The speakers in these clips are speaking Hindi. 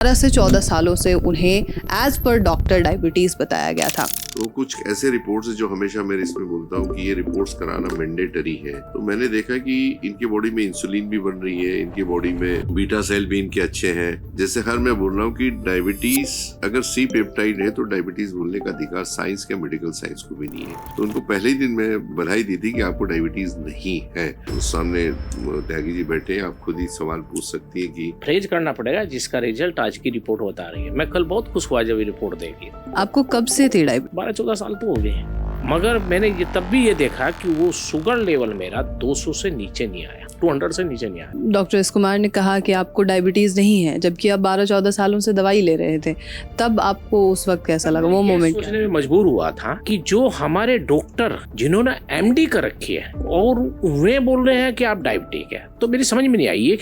12 से 14 सालों से उन्हें एज पर डॉक्टर डायबिटीज बताया गया था। तो कुछ ऐसे रिपोर्ट्स है जो हमेशा मैं इसमें बोलता हूँ कि ये रिपोर्ट्स कराना मैंडेटरी है। तो मैंने देखा कि इनके बॉडी में इंसुलिन भी बन रही है, इनकी बॉडी में बीटा सेल भी इनके अच्छे हैं। जैसे हर मैं बोल रहा हूँ कि डायबिटीज अगर सी पेप्टाइड है तो डायबिटीज बोलने का अधिकार साइंस के मेडिकल साइंस को भी नहीं है। तो उनको पहले ही दिन मैं बधाई दी थी कि आपको डायबिटीज नहीं है। तो सामने त्यागी जी बैठे हैं, आप खुद ही सवाल पूछ सकती है कि परहेज करना पड़ेगा, जिसका रिजल्ट आज की रिपोर्ट बता रही है। मैं कल बहुत खुश हुआ जब ये रिपोर्ट देखी। आपको कब से थी डायबिटीज? 12-14 साल तो हो गए हैं, मगर मैंने ये तब भी ये देखा कि वो शुगर लेवल मेरा 200 से नीचे नहीं आया, 200 से नीचे नहीं आया। डॉक्टर एस कुमार ने कहा कि आपको डायबिटीज नहीं है, जबकि आप 12-14 सालों से दवाई ले रहे थे। तब आपको उस वक्त कैसा लगा, वो मोमेंट? सोचने में मजबूर हुआ था कि जो हमारे डॉक्टर जिन्होंने एमडी कर रखी है और वे बोल रहे हैं कि आप डायबिटिक है, तो मेरी समझ में नहीं आई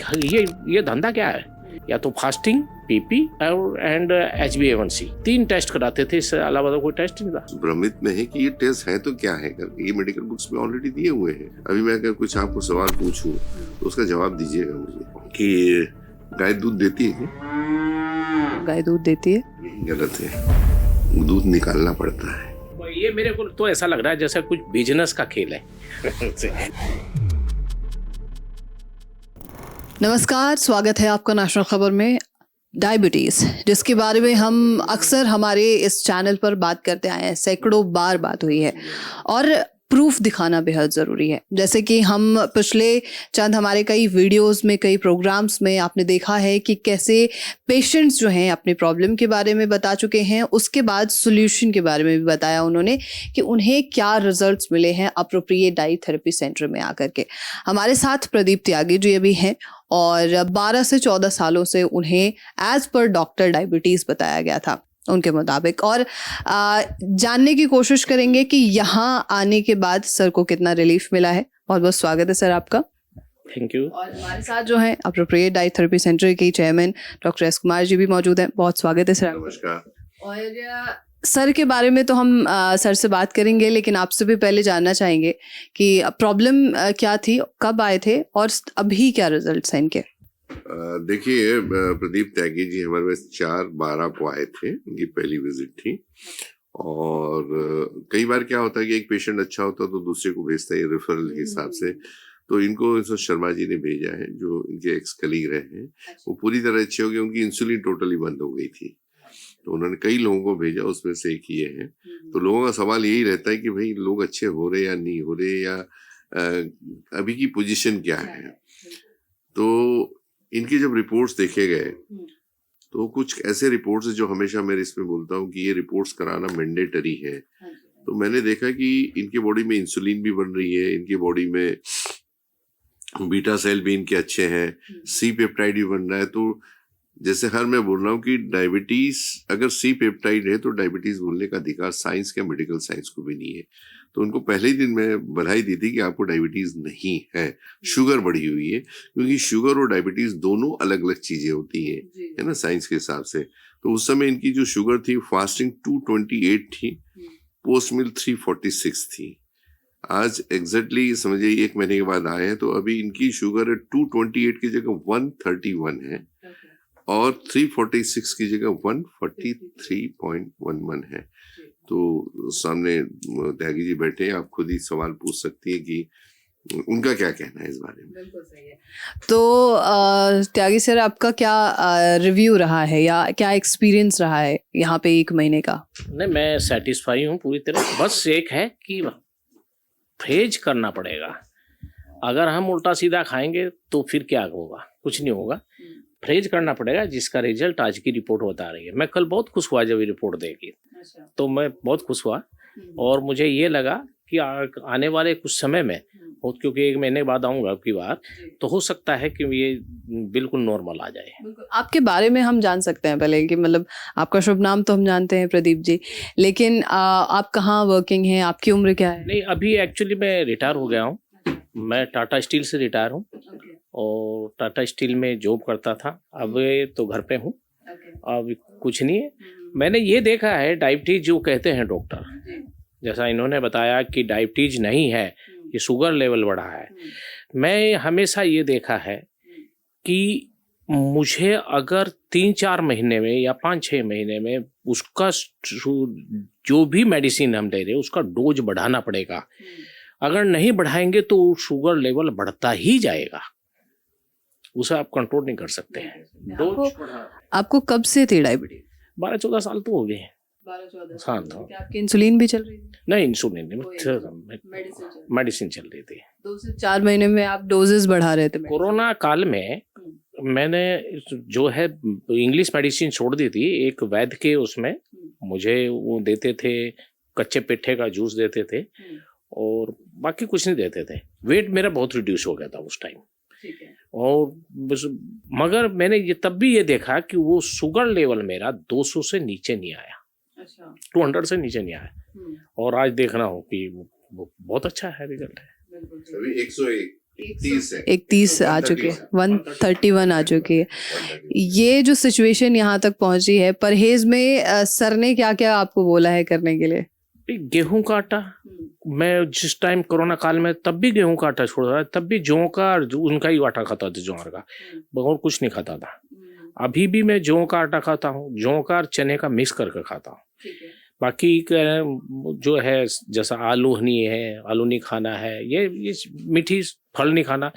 ये धंधा क्या है। या तो फास्टिंग, पीपी और एंड HbA1c 3 टेस्ट कराते थे, इससे अलावा तो कोई टेस्ट नहीं था। भ्रमित में है कि ये टेस्ट है तो क्या है करके, ये मेडिकल बुक्स में ऑलरेडी दिए हुए हैं। अभी मैं अगर कुछ आपको सवाल पूछूं तो उसका जवाब दीजिएगा मुझे कि गाय दूध देती है क्या? गाय दूध देती है? गलत है, दूध निकालना पड़ता है। ये मेरे को तो ऐसा लग रहा है जैसे कुछ बिजनेस का खेल है। नमस्कार, स्वागत है आपका नेशनल खबर में। डायबिटीज़, जिसके बारे में हम अक्सर हमारे इस चैनल पर बात करते आए हैं, सैकड़ों बार बात हुई है और प्रूफ दिखाना बेहद ज़रूरी है। जैसे कि हम पिछले चंद हमारे कई वीडियोस में, कई प्रोग्राम्स में आपने देखा है कि कैसे पेशेंट्स जो हैं अपनी प्रॉब्लम के बारे में बता चुके हैं, उसके बाद सॉल्यूशन के बारे में भी बताया उन्होंने कि उन्हें क्या रिजल्ट्स मिले हैं अप्रोप्रिएट डाइट थेरेपी सेंटर में आकर के। हमारे साथ प्रदीप त्यागी जी अभी हैं और 12 से 14 सालों से उन्हें एज पर डॉक्टर डायबिटीज़ बताया गया था उनके मुताबिक, और जानने की कोशिश करेंगे कि यहाँ आने के बाद सर को कितना रिलीफ मिला है। बहुत बहुत स्वागत है सर आपका। Thank you. और हमारे साथ जो है अप्रोप्रिएट डाइट थेरेपी सेंटर के chairman doctor S Kumar ji भी मौजूद हैं। बहुत स्वागत है सर आपका। नमस्कार। और सर के बारे में तो हम सर से बात करेंगे, लेकिन आपसे भी पहले जानना चाहेंगे कि प्रॉब्लम क्या थी, कब आए थे और अभी क्या रिजल्ट्स हैं इनके? देखिए, प्रदीप त्यागी जी हमारे पास 4/12 को आए थे, उनकी पहली विजिट थी। और कई बार क्या होता है कि एक पेशेंट अच्छा होता है तो दूसरे को भेजता है रेफरल के हिसाब से। तो इनको शर्मा जी ने भेजा है, जो इनके एक्स कलीग रहे हैं। वो पूरी तरह अच्छे हो गए, उनकी इंसुलिन टोटली बंद हो गई थी। तो उन्होंने कई लोगों को भेजा, उसमें से एक ये है। तो लोगों का सवाल यही रहता है कि भाई लोग अच्छे हो रहे या नहीं हो रहे, या अभी की पोजीशन क्या है। तो इनकी जब रिपोर्ट्स देखे गए तो कुछ ऐसे रिपोर्ट्स है जो हमेशा मैं इसमें बोलता हूँ कि ये रिपोर्ट्स कराना मैंडेटरी है। तो मैंने देखा कि इनके बॉडी में इंसुलिन भी बन रही है, इनकी बॉडी में बीटा सेल भी इनके अच्छे हैं, सी पेप्टाइड भी बन रहा है। तो जैसे हर मैं बोल रहा हूँ कि डायबिटीज अगर सी पेप्टाइड है तो डायबिटीज बोलने का अधिकार साइंस के मेडिकल साइंस को भी नहीं है। तो उनको पहले ही दिन मैं बधाई दी थी कि आपको डायबिटीज नहीं है, शुगर बढ़ी हुई है। क्योंकि शुगर और डायबिटीज दोनों अलग अलग चीजें होती हैं, है ना, साइंस के हिसाब से। तो उस समय इनकी जो शुगर थी फास्टिंग 228 थी, पोस्ट मील 346 थी। आज एग्जैक्टली समझिए 1 महीने के बाद आए हैं, तो अभी इनकी शुगर 228 की जगह 131 है और 346 की जगह 143.11 है। तो सामने त्यागी जी बैठे हैं, आप खुद ही सवाल पूछ सकती है कि उनका क्या कहना है इस बारे में। बिल्कुल सही है। तो त्यागी सर, आपका क्या रिव्यू रहा है या क्या एक्सपीरियंस रहा है यहाँ पे 1 महीने का? नहीं, मैं सेटिस्फाई हूँ पूरी तरह। बस एक है कि परहेज करना पड़ेगा। अगर हम उल्टा सीधा खाएंगे तो फिर क्या होगा, कुछ नहीं होगा। परहेज करना पड़ेगा, जिसका रिजल्ट आज की रिपोर्ट बता रही है। मैं कल बहुत खुश हुआ जब ये रिपोर्ट देखी। तो मैं बहुत खुश हुआ और मुझे ये लगा कि आने वाले कुछ समय में, क्योंकि 1 महीने बाद आऊँगा अब की बार, तो हो सकता है कि ये बिल्कुल नॉर्मल आ जाए। आपके बारे में हम जान सकते हैं पहले कि मतलब आपका शुभ नाम तो हम जानते हैं प्रदीप जी, लेकिन आप कहाँ वर्किंग हैं, आपकी उम्र क्या है? नहीं, अभी एक्चुअली मैं रिटायर हो गया हूँ। मैं टाटा स्टील से रिटायर हूँ और टाटा स्टील में जॉब करता था। अब तो घर पे हूँ, अब कुछ नहीं है। मैंने ये देखा है, डायबिटीज जो कहते हैं डॉक्टर, जैसा इन्होंने बताया कि डायबिटीज नहीं है, ये शुगर लेवल बढ़ा है। मैं हमेशा ये देखा है कि मुझे अगर 3-4 महीने में या 5-6 महीने में उसका जो भी मेडिसिन हम ले रहे हैं उसका डोज बढ़ाना पड़ेगा। अगर नहीं बढ़ाएंगे तो शुगर लेवल बढ़ता ही जाएगा, उसे आप कंट्रोल नहीं कर सकते हैं। डोज आपको कब से थी डायबिटीज? 12-14 साल तो हो गए हैं। 12-14 हाँ, तो क्या आपकी इंसुलिन भी चल रही थी? नहीं, इंसुलिन नहीं, मेडिसिन मेडिसिन चल रही थी। 2 से 4 महीने में आप डोजेस बढ़ा रहे थे? कोरोना काल में मैंने जो है इंग्लिश मेडिसिन छोड़ दी थी। एक वैद्य के उसमें मुझे वो देते थे, कच्चे पेठे का जूस देते थे और बाकी कुछ नहीं देते थे। वेट मेरा बहुत रिड्यूस हो गया था उस टाइम। ठीक है। और मगर मैंने ये तब भी ये देखा कि वो शुगर लेवल मेरा 200 से नीचे नहीं आया। अच्छा। 200 से नीचे नहीं आया। और आज देखना हो कि वो बहुत अच्छा है रिजल्ट है। अभी 131 है, 31 आ चुके, 131 आ चुकी है। ये जो सिचुएशन यहाँ तक पहुंची है, परहेज में सर ने क्या क्या आपको बोला है करने के लिए? गेहूं का आटा, मैं जिस टाइम कोरोना काल में तब भी गेहूं का आटा छोड़ रहा, तब भी जौ का उनका ही आटा खाता था, ज्वार का, और कुछ नहीं खाता था। अभी भी मैं जौ का आटा खाता हूँ, जौ का और चने का मिक्स करके खाता हूँ। बाकी जो है जैसा आलू नहीं है, आलू नहीं खाना है, ये मीठी फल नहीं खाना।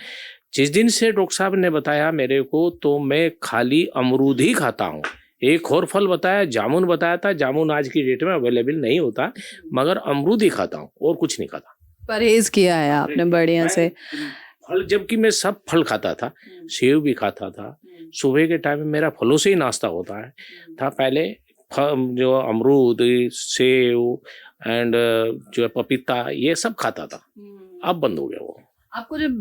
जिस दिन से डॉक्टर साहब ने बताया मेरे को, तो मैं खाली अमरूद ही खाता हूँ। एक और फल बताया, जामुन बताया था, जामुन आज की डेट में अवेलेबल नहीं होता, मगर अमरूद ही खाता हूँ और कुछ नहीं खाता। परहेज किया है आपने बढ़िया से। फल, जबकि मैं सब फल खाता था, सेव भी खाता था। सुबह के टाइम में मेरा फलों से ही नाश्ता होता है था पहले। जो अमरूद, सेव एंड जो है पपीता, ये सब खाता था। अब बंद हो गया वो। आपको जब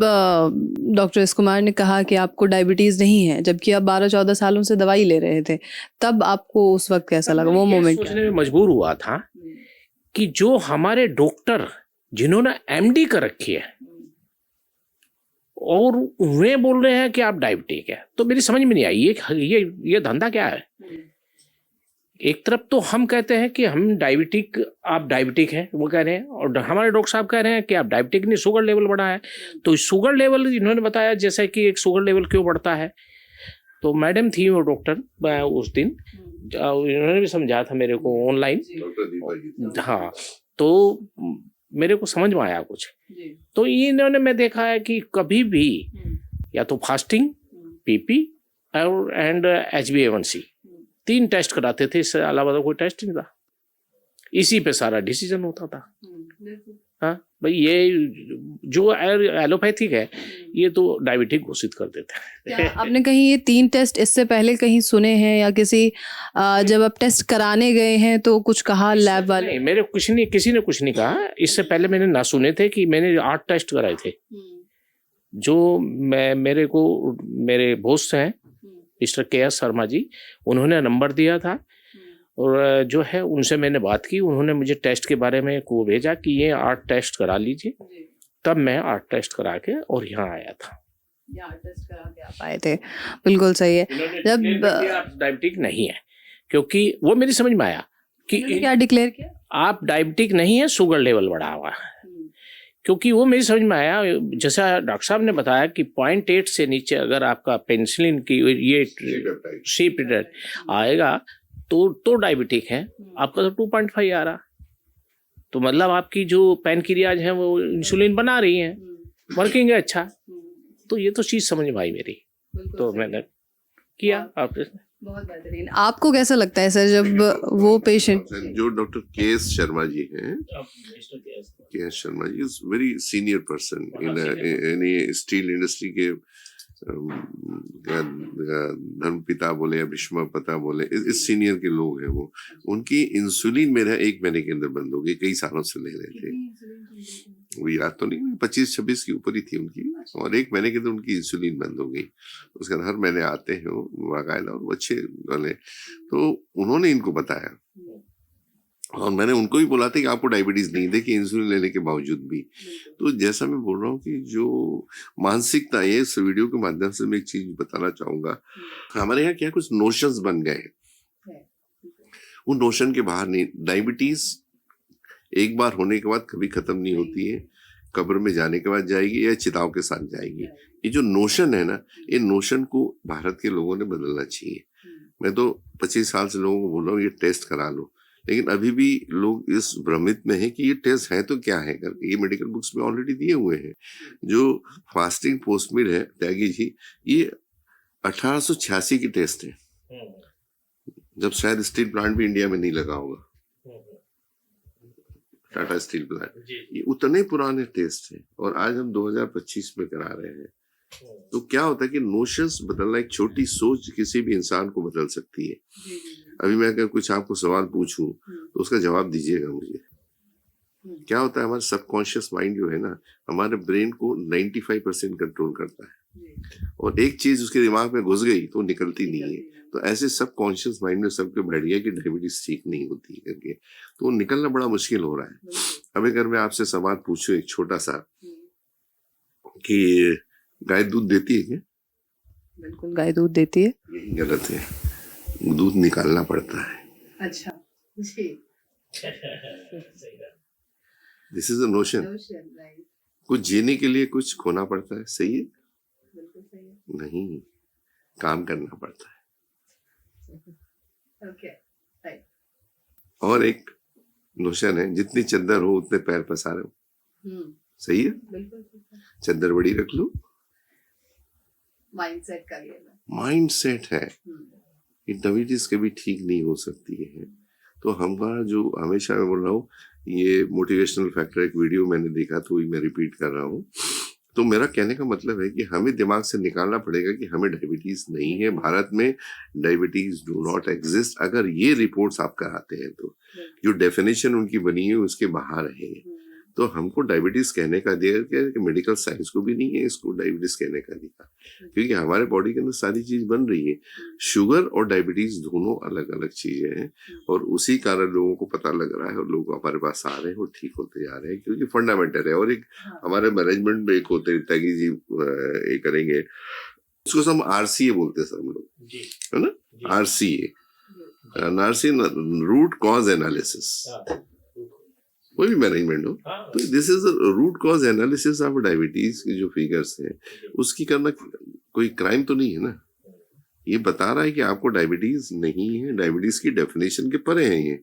डॉक्टर एस कुमार ने कहा कि आपको डायबिटीज नहीं है, जबकि आप 12-14 सालों से दवाई ले रहे थे, तब आपको उस वक्त कैसा लगा, वो मोमेंट? सोचने में मजबूर हुआ था कि जो हमारे डॉक्टर जिन्होंने एमडी कर रखी है और वे बोल रहे हैं कि आप डायबिटिक है, तो मेरी समझ में नहीं आई ये धंधा क्या है। एक तरफ तो हम कहते हैं कि हम डायबिटिक, आप डायबिटिक हैं, वो कह रहे हैं, और हमारे डॉक्टर साहब कह रहे हैं कि आप डायबिटिक नहीं, शुगर लेवल बढ़ा है। तो शुगर लेवल इन्होंने बताया जैसे कि एक शुगर लेवल क्यों बढ़ता है। तो मैडम थी वो डॉक्टर उस दिन, इन्होंने भी समझा था मेरे को ऑनलाइन। हाँ, तो मेरे को समझ में आया कुछ। तो इन्होंने, मैं देखा है कि कभी भी या तो फास्टिंग, पीपी और एंड HbA1c 3 टेस्ट कराते थे, इससे अलावा तो कोई टेस्ट नहीं था। इसी पे सारा डिसीजन होता था। हाँ भाई, ये जो एलोपैथिक है ये तो डायबिटिक घोषित कर देते हैं। आपने कहीं ये 3 टेस्ट इससे पहले कहीं सुने हैं, या किसी जब आप टेस्ट कराने गए हैं तो कुछ कहा लैब वाले? नहीं, मेरे कुछ नहीं, किसी ने कुछ नहीं कहा। इससे पहले मैंने ना सुने थे कि मैंने 8 टेस्ट कराए थे। जो मेरे को मेरे बॉस हैं मिस्टर KS शर्मा जी, उन्होंने नंबर दिया था और जो है उनसे मैंने बात की। उन्होंने मुझे टेस्ट के बारे में को भेजा कि ये 8 टेस्ट करा लीजिए। तब मैं 8 टेस्ट करा के और यहाँ आया था। 8 टेस्ट करा के आप आए थे, बिल्कुल सही है। जब आप डायबिटिक नहीं है, क्योंकि वो मेरी समझ में आया कि क्या डिक्लेयर किया, आप डायबिटिक नहीं है, शुगर लेवल बढ़ा हुआ है। क्योंकि वो मेरी समझ में आया, जैसा डॉक्टर साहब ने बताया कि 0.8 से नीचे अगर आपका पेनिसिलिन की ये सी पेप्टाइड आएगा तो डायबिटिक है। आपका तो 2.5 आ रहा, तो मतलब आपकी जो पैनक्रियाज है वो इंसुलिन बना रही है, वर्किंग है अच्छा। तो ये तो चीज़ समझ में आई मेरी, तो मैंने किया ऑपरेशन। बहुत बेहतरीन। आपको कैसा लगता है सर जब वो पेशेंट? जो डॉक्टर KS शर्मा जी हैं, KS Sharma ji is very senior person in steel industry के, धर्मपिता बोले या भीष्मपिता बोले, इस सीनियर के लोग हैं वो। उनकी इंसुलिन मेरा 1 महीने के अंदर बंद हो गई, कई सालों से ले रहे थे, वो याद तो नहीं, 25-26 की ऊपर ही थी उनकी, और 1 महीने के अंदर उनकी इंसुलिन बंद हो गई। उसके बाद हर महीने आते हैं वो बाकायदा, और अच्छे वाले। तो उन्होंने इनको बताया और मैंने उनको भी बोला था कि आपको डायबिटीज नहीं, देखिए इंसुलिन लेने के बावजूद भी। तो जैसा मैं बोल रहा हूँ कि जो मानसिकता है, इस वीडियो के माध्यम से मैं एक चीज बताना चाहूंगा। हमारे यहाँ क्या कुछ नोशंस बन गए, उन नोशन के बाहर नहीं। डायबिटीज एक बार होने के बाद कभी खत्म नहीं होती है, कब्र में जाने के बाद जाएगी या चिताओं के साथ जाएगी, ये जो नोशन है ना, ये नोशन को भारत के लोगों ने बदलना चाहिए। मैं तो 25 साल से लोगों को बोल रहा हूँ ये टेस्ट करा लो, लेकिन अभी भी लोग इस भ्रमित में है कि ये टेस्ट है तो क्या है करके। ये मेडिकल बुक्स में ऑलरेडी दिए हुए हैं। जो फास्टिंग पोस्ट मील है त्यागी जी, ये 1886 की टेस्ट है, जब शायद स्टील प्लांट भी इंडिया में नहीं लगा होगा, टाटा स्टील प्लांट। ये उतने पुराने टेस्ट हैं और आज हम 2025 में करा रहे हैं। तो क्या होता है कि नोशंस बदलना, एक छोटी सोच किसी भी इंसान को बदल सकती है। अभी मैं अगर कुछ आपको सवाल पूछूं तो उसका जवाब दीजिएगा मुझे। क्या होता है, हमारा सबकॉन्शियस माइंड जो है ना, हमारे ब्रेन को 95% कंट्रोल करता है, और एक चीज उसके दिमाग में घुस गई तो निकलती नहीं है। तो ऐसे सबकॉन्शियस माइंड में सबके बैठ गया कि डायबिटीज ठीक नहीं होती है करके, तो निकलना बड़ा मुश्किल हो रहा है। अब अगर मैं आपसे सवाल पूछूं एक छोटा सा, कि गाय दूध देती है क्या? बिल्कुल गाय दूध देती है। यही गलत है, दूध निकालना पड़ता है। अच्छा जी। This is a notion. कुछ जीने के लिए कुछ खोना पड़ता है, सही है? बिल्कुल सही है। नहीं, काम करना पड़ता है। Okay, right. और एक नोशन है, जितनी चद्दर हो उतने पैर पसारो, सही है? बिल्कुल चद्दर बड़ी रख लो, माइंडसेट का ये माइंड सेट है कि डायबिटीज कभी ठीक नहीं हो सकती है। तो हमारा जो, हमेशा मैं बोल रहा हूँ, ये मोटिवेशनल फैक्टर एक वीडियो मैंने देखा तो वही मैं रिपीट कर रहा हूँ। तो मेरा कहने का मतलब है कि हमें दिमाग से निकालना पड़ेगा कि हमें डायबिटीज नहीं है, भारत में डायबिटीज डू नॉट एग्जिस्ट। अगर ये रिपोर्ट्स आप कराते हैं तो जो डेफिनेशन उनकी बनी है उसके बाहर है। तो हमको डायबिटीज कहने का दिया कि मेडिकल साइंस को भी नहीं है इसको डायबिटीज कहने का दिया, क्योंकि हमारे बॉडी के अंदर सारी चीज बन रही है। शुगर और डायबिटीज दोनों अलग अलग चीजें हैं, और उसी कारण लोगों को पता लग रहा है और लोग हमारे पास आ रहे हैं और ठीक होते जा रहे हैं, क्योंकि फंडामेंटल है। और एक हमारे मैनेजमेंट में एक होते हैं, त्यागी जी ये करेंगे, उसको हम RCA बोलते हैं सर हम लोग, है ना? RCA, रूट कॉज एनालिसिस, कोई भी मैनेजमेंट हो, तो this is root cause analysis of diabetes की जो फिगर्स है, उसकी करना कोई क्राइम तो नहीं है ना। ये बता रहा है कि आपको डायबिटीज नहीं है, डायबिटीज की डेफिनेशन के परे है ये।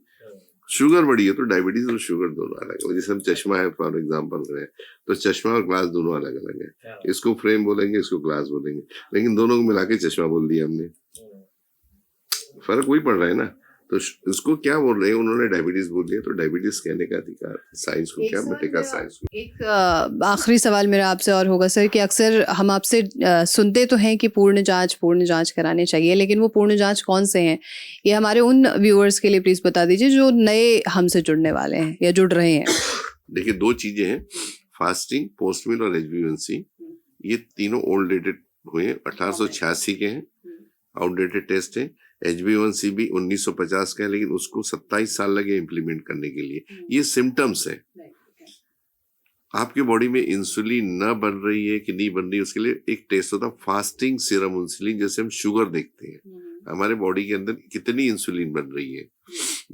शुगर बढ़ी है तो डायबिटीज और शुगर दोनों अलग है। जैसे हम चश्मा है फॉर एग्जांपल करें तो चश्मा और ग्लास दोनों अलग अलग है। इसको फ्रेम बोलेंगे, इसको ग्लास बोलेंगे, लेकिन दोनों को मिला के चश्मा बोल दिया हमने, फर्क वही पड़ रहा है ना। तो इसको क्या बोल रहे हैं, उन्होंने डायबिटीज बोल दिया, तो डायबिटीज कहने का अधिकार साइंस को क्या, मेडिकल साइंस को। एक आखिरी सवाल मेरा आपसे और होगा सर, कि अक्सर हम आपसे सुनते तो हैं कि पूर्ण जांच कराने चाहिए, लेकिन वो पूर्ण जांच कौन से हैं, ये हमारे उन व्यूअर्स के लिए प्लीज बता दीजिए जो नए हमसे जुड़ने वाले हैं या जुड़ रहे हैं। देखिए, दो चीजें हैं, फास्टिंग, पोस्ट मील और HbA1c, ये तीनों ओल्ड डेटेड हुए हैं, 1886 के हैं, आउटडेटेड टेस्ट है। HbA1c भी 1950 का है, लेकिन उसको 27 साल लगे इम्प्लीमेंट करने के लिए। ये सिम्टम्स है, आपके बॉडी में इंसुलिन न बन रही है कि नहीं बन रही है, उसके लिए एक टेस्ट होता है फास्टिंग सीरम इंसुलिन, जैसे हम शुगर देखते हैं, हमारे बॉडी के अंदर कितनी इंसुलिन बन रही है।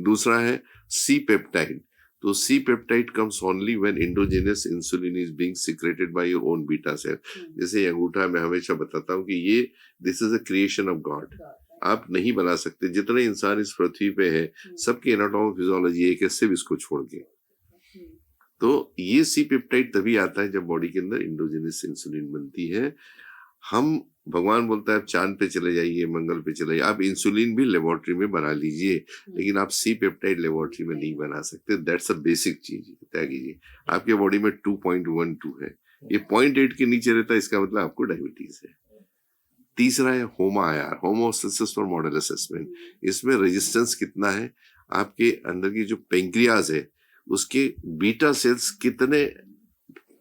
दूसरा है C पेप्टाइड, तो C peptide comes only when endogenous insulin is being secreted by your own beta cell. जैसे अंगूठा मैं हमेशा बताता हूँ कि ये this is a creation of God, आप नहीं बना सकते। जितने इंसान इस पृथ्वी पे है, सबकी एनाटॉमी फिजियोलॉजी एक है, सिर्फ इसको छोड़ के। तो ये C पेप्टाइड तभी आता है जब बॉडी के अंदर इंडोजेनस इंसुलिन बनती है। हम, भगवान बोलता है आप चांद पे चले जाइए, मंगल पे चले जाइए, आप इंसुलिन भी लेबोरेटरी में बना लीजिए, लेकिन आप C पेप्टाइड लेबोरेटरी में नहीं बना सकते। दैट्स अ बेसिक चीज, तय कीजिए। आपके बॉडी में 2.12 है, ये 0.8 के नीचे रहता है, इसका मतलब आपको डायबिटीज है। तीसरा है HOMA-IR, होमोसिस फॉर मॉडल असेसमेंट। इसमें रेजिस्टेंस कितना है, आपके अंदर की जो पेंक्रियाज है उसके बीटा सेल्स कितने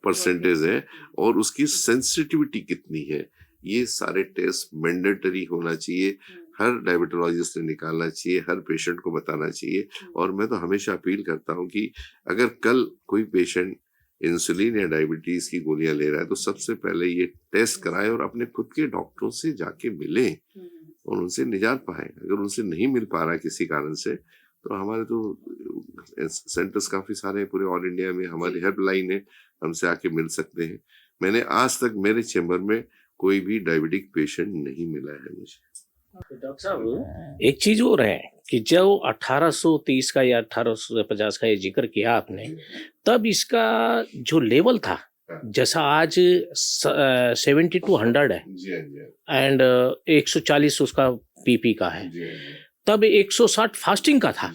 परसेंटेज है और उसकी सेंसिटिविटी कितनी है। ये सारे टेस्ट मैंडेटरी होना चाहिए, हर डायबिटोलॉजिस्ट ने निकालना चाहिए, हर पेशेंट को बताना चाहिए। और मैं तो हमेशा अपील करता हूँ कि अगर कल कोई पेशेंट इंसुलिन या डायबिटीज की गोलियां ले रहा है तो सबसे पहले ये टेस्ट कराएं और अपने खुद के डॉक्टरों से जाके मिलें और उनसे निजात पाएं। अगर उनसे नहीं मिल पा रहा किसी कारण से, तो हमारे तो सेंटर्स काफी सारे हैं पूरे ऑल इंडिया में, हमारी हेल्पलाइन है, हमसे आके मिल सकते हैं। मैंने आज तक मेरे चैम्बर में कोई भी डायबिटिक पेशेंट नहीं मिला है मुझे। डॉक्टर साहब एक चीज और है कि जब 1830 का या 1850 का ये जिक्र किया आपने, तब इसका जो लेवल था, जैसा आज 70 to 100 है एंड 140 उसका पीपी का है, तब 160 फास्टिंग का था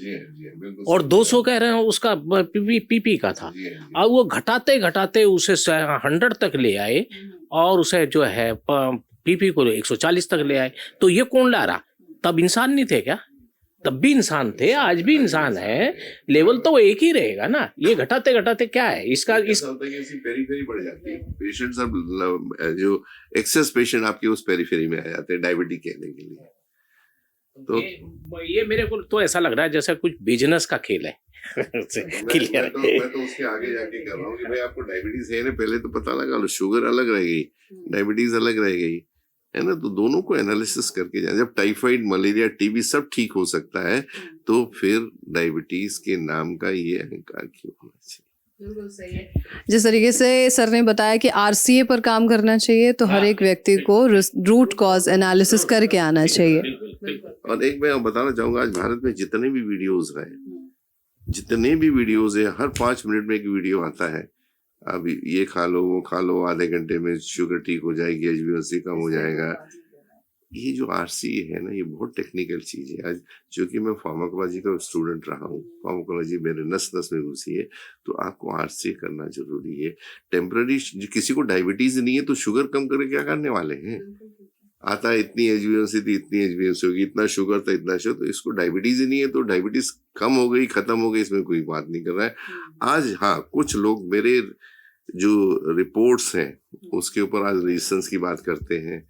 और 200 कह रहे हैं उसका पीपी का था। अब वो घटाते घटाते उसे 100 तक ले आए और उसे जो है पीपी को 140 तक ले आए। तो ये कौन ला रहा? तब इंसान नहीं थे क्या? तब भी इंसान थे, आज भी इंसान है, लेवल तो एक ही रहेगा ना। ये घटाते घटाते क्या है इसका पेरीफेरी बढ़ जाती है। पेशेंट सब जो एक्सेस पेशेंट आपके उस पेरीफेरी में आ जाते हैं डायबिटिक कहने के लिए। तो ये मेरे को तो ऐसा लग रहा है जैसे कुछ बिजनेस का खेल है। मैं तो उसके आगे जाके कर रहा हूँ कि भाई आपको डायबिटीज है ना, पहले तो पता लगा लो, शुगर अलग रह गई, डायबिटीज अलग रह गई है ना, तो दोनों को एनालिसिस करके जाए। जब टाइफाइड, मलेरिया, टीबी सब ठीक हो सकता है तो फिर डायबिटीज के नाम का ये अहंकार क्यों होना चाहिए? बिल्कुल सही है। जिस तरीके से सर ने बताया कि आरसीए पर काम करना चाहिए, तो हर एक व्यक्ति को रूट कॉज एनालिसिस करके आना चाहिए। और एक मैं बताना चाहूंगा, आज भारत में जितने भी वीडियोस हैं, जितने भी वीडियोस है, हर 5 मिनट में एक वीडियो आता है, अब ये खा लो, वो खा लो, आधे घंटे में शुगर ठीक हो जाएगी, HbA1c कम हो जाएगा। ये जो आरसीए है ना, ये बहुत टेक्निकल चीज है। आज चूंकि मैं फार्माकोलॉजी का स्टूडेंट रहा हूँ, फार्माकोलॉजी मेरे नस नस में घुसी है, तो आपको आरसीए करना जरूरी है। टेम्पररी किसी को डायबिटीज नहीं है तो शुगर कम करके क्या करने वाले हैं? आता है इतनी HbA1c थी, इतनी HbA1c होगी, इतना शुगर था, इतना शुगर, तो इसको डायबिटीज ही नहीं है तो डायबिटीज कम हो गई, खत्म हो गई, इसमें कोई बात नहीं कर रहा है। आज हाँ, कुछ लोग मेरे जो रिपोर्ट्स हैं उसके ऊपर आज रेजिस्टेंस की बात करते हैं।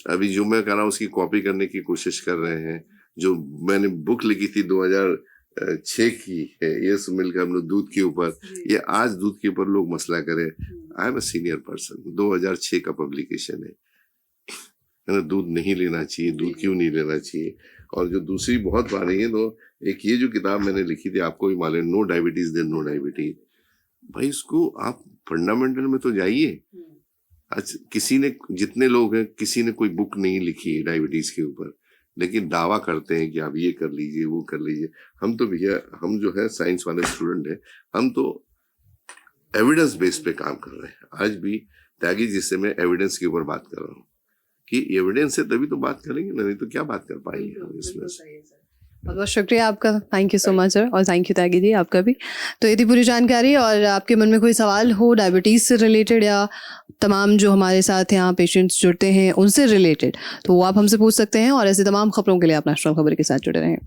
अभी जो मैं कर रहा हूँ उसकी कॉपी करने की कोशिश कर रहे हैं। जो मैंने बुक लिखी थी 2006 की है, ये सुमिल का दूध के ऊपर, ये आज दूध के ऊपर लोग मसला करें। I am a senior person, 2006 का पब्लिकेशन है ना। दूध नहीं लेना चाहिए, दूध क्यों नहीं लेना चाहिए। और जो दूसरी बहुत पुरानी है, तो एक ये जो किताब मैंने लिखी थी, आपको भी मालूम, no diabetes then no diabetes. भाई इसको आप फंडामेंटल में तो जाइए। आज किसी ने, जितने लोग हैं, किसी ने कोई बुक नहीं लिखी है डायबिटीज के ऊपर, लेकिन दावा करते हैं कि आप ये कर लीजिए, वो कर लीजिए। हम तो भैया, हम जो है साइंस वाले स्टूडेंट हैं, हम तो एविडेंस बेस पे काम कर रहे हैं। आज भी त्यागी जिससे मैं एविडेंस के ऊपर बात कर रहा हूँ कि एविडेंस है तभी तो बात करेंगे ना, नहीं तो क्या बात कर पाएंगे हम इसमें से। बहुत बहुत शुक्रिया आपका, thank you so much sir, और थैंक यू त्यागी जी आपका भी। तो ये थी पूरी जानकारी। और आपके मन में कोई सवाल हो डायबिटीज़ से रिलेटेड या तमाम जो हमारे साथ यहाँ पेशेंट्स जुड़ते हैं उनसे रिलेटेड, तो वो आप हमसे पूछ सकते हैं। और ऐसे तमाम खबरों के लिए आप नेशनल खबर के साथ जुड़े रहें।